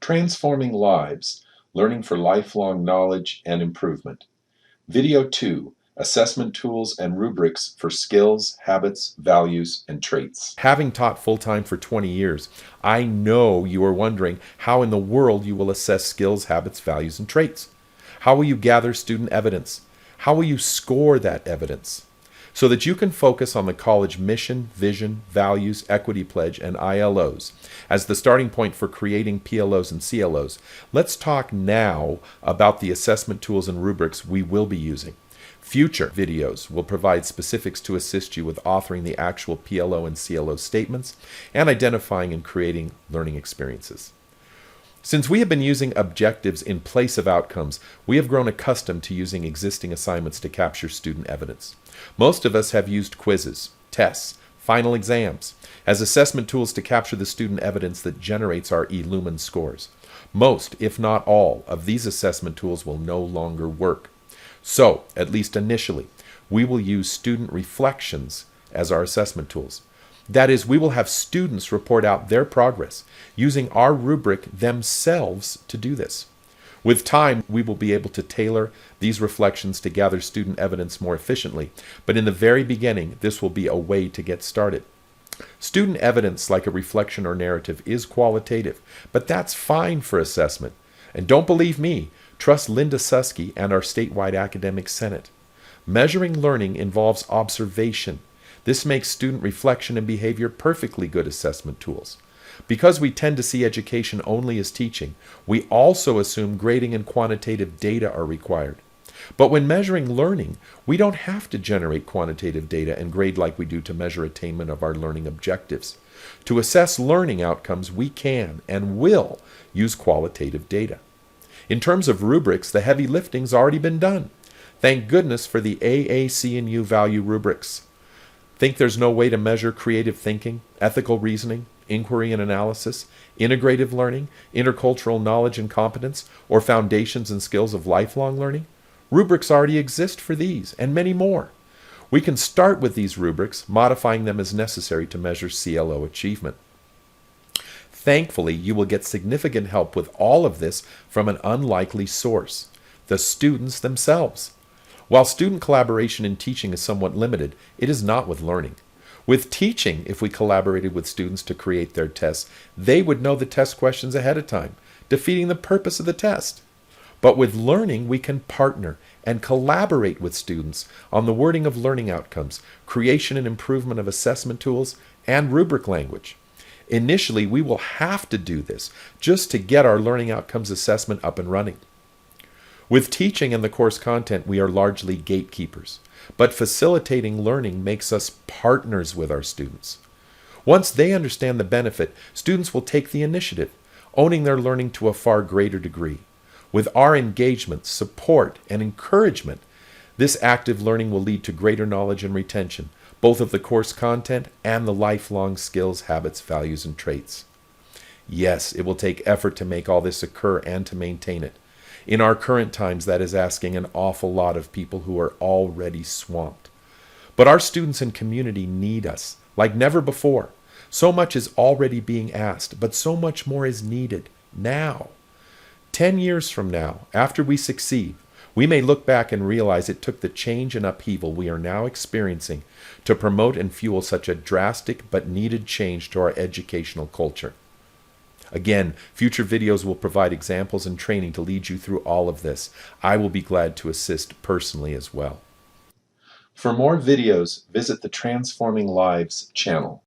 Transforming Lives, Learning for Lifelong Knowledge and Improvement. Video 2, Assessment Tools and Rubrics for Skills, Habits, Values, and Traits. Having taught full-time for 20 years, I know you are wondering how in the world you will assess skills, habits, values, and traits. How will you gather student evidence? How will you score that evidence? So that you can focus on the college mission, vision, values, equity pledge, and ILOs as the starting point for creating PLOs and CLOs, let's talk now about the assessment tools and rubrics we will be using. Future videos will provide specifics to assist you with authoring the actual PLO and CLO statements and identifying and creating learning experiences. Since we have been using objectives in place of outcomes, we have grown accustomed to using existing assignments to capture student evidence. Most of us have used quizzes, tests, final exams as assessment tools to capture the student evidence that generates our eLumen scores. Most, if not all, of these assessment tools will no longer work. So, at least initially, we will use student reflections as our assessment tools. That is, we will have students report out their progress using our rubric themselves to do this. With time, we will be able to tailor these reflections to gather student evidence more efficiently, but in the very beginning, this will be a way to get started. Student evidence, like a reflection or narrative, is qualitative, but that's fine for assessment. And don't believe me, trust Linda Susky and our statewide academic senate. Measuring learning involves observation. This makes student reflection and behavior perfectly good assessment tools. Because we tend to see education only as teaching, we also assume grading and quantitative data are required. But when measuring learning, we don't have to generate quantitative data and grade like we do to measure attainment of our learning objectives. To assess learning outcomes, we can and will use qualitative data. In terms of rubrics, the heavy lifting's already been done. Thank goodness for the AAC&U value rubrics. Think there's no way to measure creative thinking, ethical reasoning, inquiry and analysis, integrative learning, intercultural knowledge and competence, or foundations and skills of lifelong learning? Rubrics already exist for these, and many more. We can start with these rubrics, modifying them as necessary to measure CLO achievement. Thankfully, you will get significant help with all of this from an unlikely source, the students themselves. While student collaboration in teaching is somewhat limited, it is not with learning. With teaching, if we collaborated with students to create their tests, they would know the test questions ahead of time, defeating the purpose of the test. But with learning, we can partner and collaborate with students on the wording of learning outcomes, creation and improvement of assessment tools, and rubric language. Initially, we will have to do this just to get our learning outcomes assessment up and running. With teaching and the course content, we are largely gatekeepers, but facilitating learning makes us partners with our students. Once they understand the benefit, students will take the initiative, owning their learning to a far greater degree. With our engagement, support, and encouragement, this active learning will lead to greater knowledge and retention, both of the course content and the lifelong skills, habits, values, and traits. Yes, it will take effort to make all this occur and to maintain it. In our current times, that is asking an awful lot of people who are already swamped. But our students and community need us like never before. So much is already being asked, but so much more is needed now. 10 years from now, after we succeed, we may look back and realize it took the change and upheaval we are now experiencing to promote and fuel such a drastic but needed change to our educational culture. Again, future videos will provide examples and training to lead you through all of this. I will be glad to assist personally as well. For more videos, visit the Transforming Lives channel.